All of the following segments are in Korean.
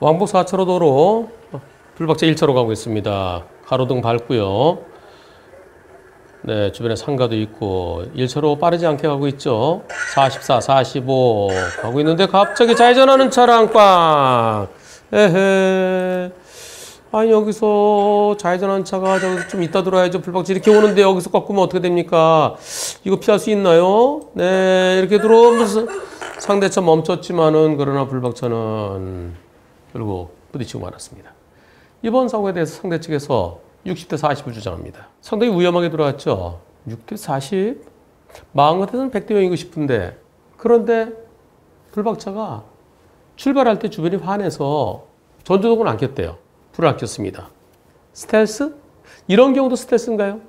왕복 4차로 도로 불박차 1차로 가고 있습니다. 가로등 밝고요. 네, 주변에 상가도 있고 1차로 빠르지 않게 가고 있죠. 44, 45 가고 있는데 갑자기 좌회전하는 차량 꽝. 에헤. 아니 여기서 좌회전하는 차가 저기서 좀 이따 들어와야죠. 불박차 이렇게 오는데 여기서 꺾으면 어떻게 됩니까? 이거 피할 수 있나요? 네, 이렇게 들어오면서 상대차 멈췄지만은 그러나 불박차는 결국 부딪히고 말았습니다. 이번 사고에 대해서 상대 측에서 60대 40을 주장합니다. 상당히 위험하게 들어왔죠. 6대 40? 마음 같아서는 100대 0이고 싶은데 그런데 불박차가 출발할 때 주변이 환해서 전조등을 안 켰대요. 불을 안 켰습니다. 스텔스? 이런 경우도 스텔스인가요?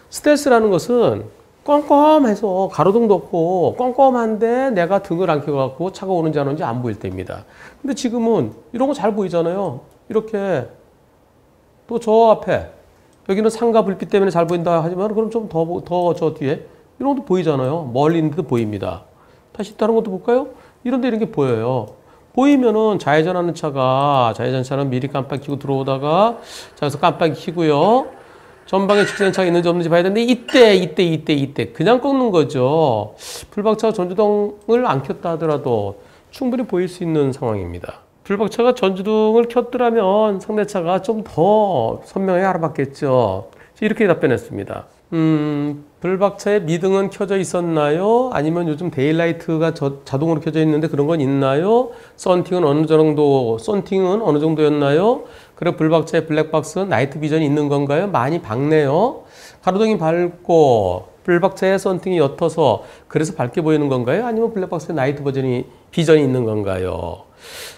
스텔스라는 것은 껌껌해서 가로등도 없고 껌껌한데 내가 등을 안 켜갖고 차가 오는지 안 오는지 안 보일 때입니다. 근데 지금은 이런 거 잘 보이잖아요. 이렇게 또 저 앞에 여기는 상가 불빛 때문에 잘 보인다 하지만 그럼 좀 더 저 뒤에 이런 것도 보이잖아요. 멀리 있는데도 보입니다. 다시 다른 것도 볼까요? 이런데 이런 게 보여요. 보이면은 좌회전하는 좌회전차는 미리 깜빡 켜고 들어오다가 저기서 깜빡 켜고요. 전방에 직진차가 있는지 없는지 봐야 되는데 이때 그냥 꺾는 거죠. 불박차가 전조등을 안 켰다 하더라도 충분히 보일 수 있는 상황입니다. 불박차가 전조등을 켰더라면 상대차가 좀 더 선명하게 알아봤겠죠. 이렇게 답변했습니다. 불박차의 미등은 켜져 있었나요? 아니면 요즘 데일라이트가 자동으로 켜져 있는데 그런 건 있나요? 썬팅은 어느 정도였나요? 그리고 불박차의 블랙박스 나이트 비전이 있는 건가요? 많이 밝네요. 가로등이 밝고 불박차의 썬팅이 옅어서 그래서 밝게 보이는 건가요? 아니면 블랙박스의 나이트 비전이 있는 건가요?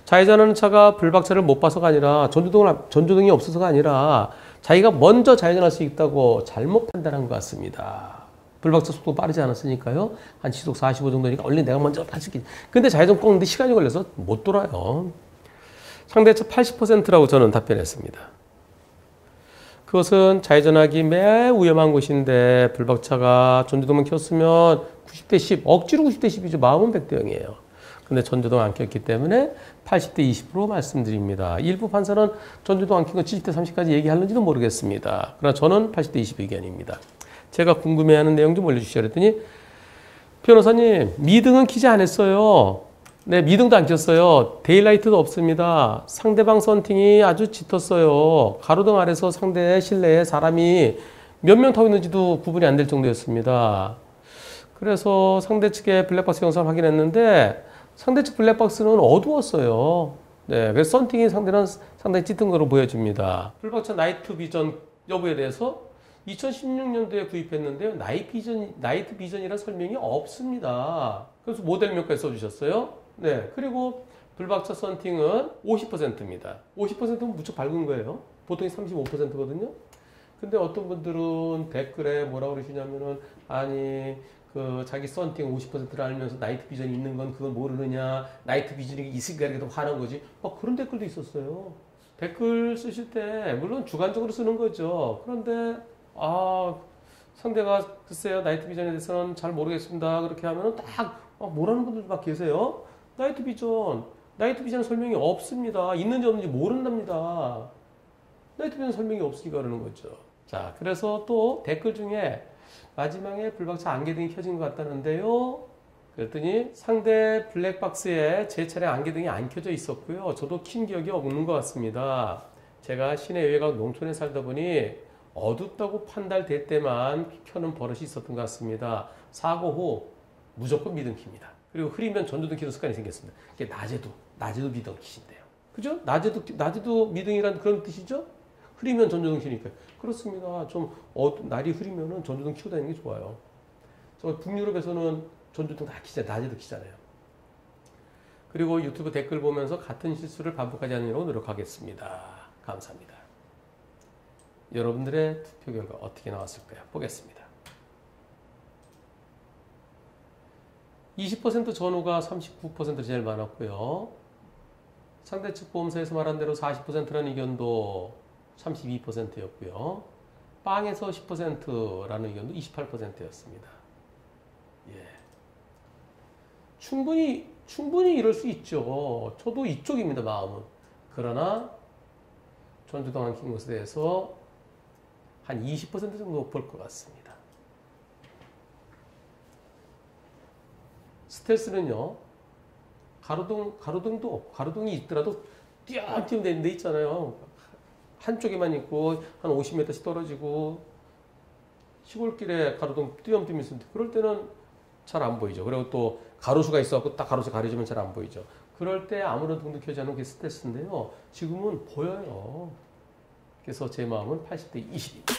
좌회전하는 차가 불박차를 못 봐서가 아니라 전조등이 없어서가 아니라 자기가 먼저 좌회전할 수 있다고 잘못 판단한 것 같습니다. 불박차 속도 빠르지 않았으니까요. 한 시속 45 정도니까 원래 내가 먼저 빠지기. 근데 좌회전 꺾는데 시간이 걸려서 못 돌아요. 상대차 80%라고 저는 답변했습니다. 그것은 좌회전하기 매우 위험한 곳인데 불박차가 전조등만 켰으면 90대 10, 억지로 90대 10이죠. 마음은 100대 0이에요. 근데 전조등 안 켰기 때문에 80대 20% 말씀드립니다. 일부 판사는 전조등 안 켜고 70대 30까지 얘기하는지는 모르겠습니다. 그러나 저는 80대 20 의견입니다. 제가 궁금해하는 내용 좀 올려주시죠 그랬더니 변호사님 미등은 켜지 않았어요. 네, 미등도 안 켰어요. 데일라이트도 없습니다. 상대방 썬팅이 아주 짙었어요. 가로등 아래서 상대 실내에 사람이 몇 명 타고 있는지도 구분이 안 될 정도였습니다. 그래서 상대 측의 블랙박스 영상을 확인했는데 상대 측 블랙박스는 어두웠어요. 네, 그래서 썬팅이 상당히 짙은 거로 보여집니다. 불박차 나이트 비전 여부에 대해서 2016년도에 구입했는데요. 나이트 비전이라는 설명이 없습니다. 그래서 모델명까지 써주셨어요. 네, 그리고 불박차 썬팅은 50%입니다. 50%는 무척 밝은 거예요. 보통이 35%거든요. 근데 어떤 분들은 댓글에 뭐라고 그러시냐면은 아니 자기 썬팅 50%를 알면서 나이트 비전이 있는 건 그걸 모르느냐, 나이트 비전이 있으니까 이렇게 더 화난 거지. 그런 댓글도 있었어요. 댓글 쓰실 때 물론 주관적으로 쓰는 거죠. 그런데 상대가 글쎄요 나이트 비전에 대해서는 잘 모르겠습니다. 그렇게 하면은 딱 뭐라는 분들도 막 계세요. 나이트 비전 설명이 없습니다. 있는지 없는지 모른답니다. 나이트 비전 설명이 없으니까 그러는 거죠. 자, 그래서 또 댓글 중에 마지막에 불박차 안개등이 켜진 것 같다는데요. 그랬더니 상대 블랙박스에 제 차량 안개등이 안 켜져 있었고요. 저도 킨 기억이 없는 것 같습니다. 제가 시내 외곽 농촌에 살다 보니 어둡다고 판단될 때만 켜는 버릇이 있었던 것 같습니다. 사고 후 무조건 미등 킵니다. 그리고 흐리면 전조등 켜는 습관이 생겼습니다. 이게 낮에도 미등 켜신대요. 그죠? 낮에도 미등이란 그런 뜻이죠? 흐리면 전조등 켜니까. 그렇습니다. 날이 흐리면은 전조등 켜고 다니는 게 좋아요. 북유럽에서는 전조등 다 켜잖아요. 낮에도 켜잖아요. 그리고 유튜브 댓글 보면서 같은 실수를 반복하지 않으려고 노력하겠습니다. 감사합니다. 여러분들의 투표 결과 어떻게 나왔을까요? 보겠습니다. 20% 전후가 39% 제일 많았고요. 상대 측 보험사에서 말한 대로 40%라는 의견도 32%였고요. 빵에서 10%라는 의견도 28%였습니다. 예. 충분히 이럴 수 있죠. 저도 이쪽입니다, 마음은. 그러나 전주동 한킹 것에 대해서 한 20% 정도 볼 것 같습니다. 스텔스는요, 가로등도 없고, 가로등이 있더라도 띄엄띄엄 되는 데 있잖아요. 한쪽에만 있고, 한 50m씩 떨어지고, 시골길에 가로등 띄엄띄엄 있는데, 그럴 때는 잘 안 보이죠. 그리고 또 가로수가 있어갖고 딱 가로수 가려지면 잘 안 보이죠. 그럴 때 아무런 등도 켜지 않은 게 스텔스인데요. 지금은 보여요. 그래서 제 마음은 80대 20입니다.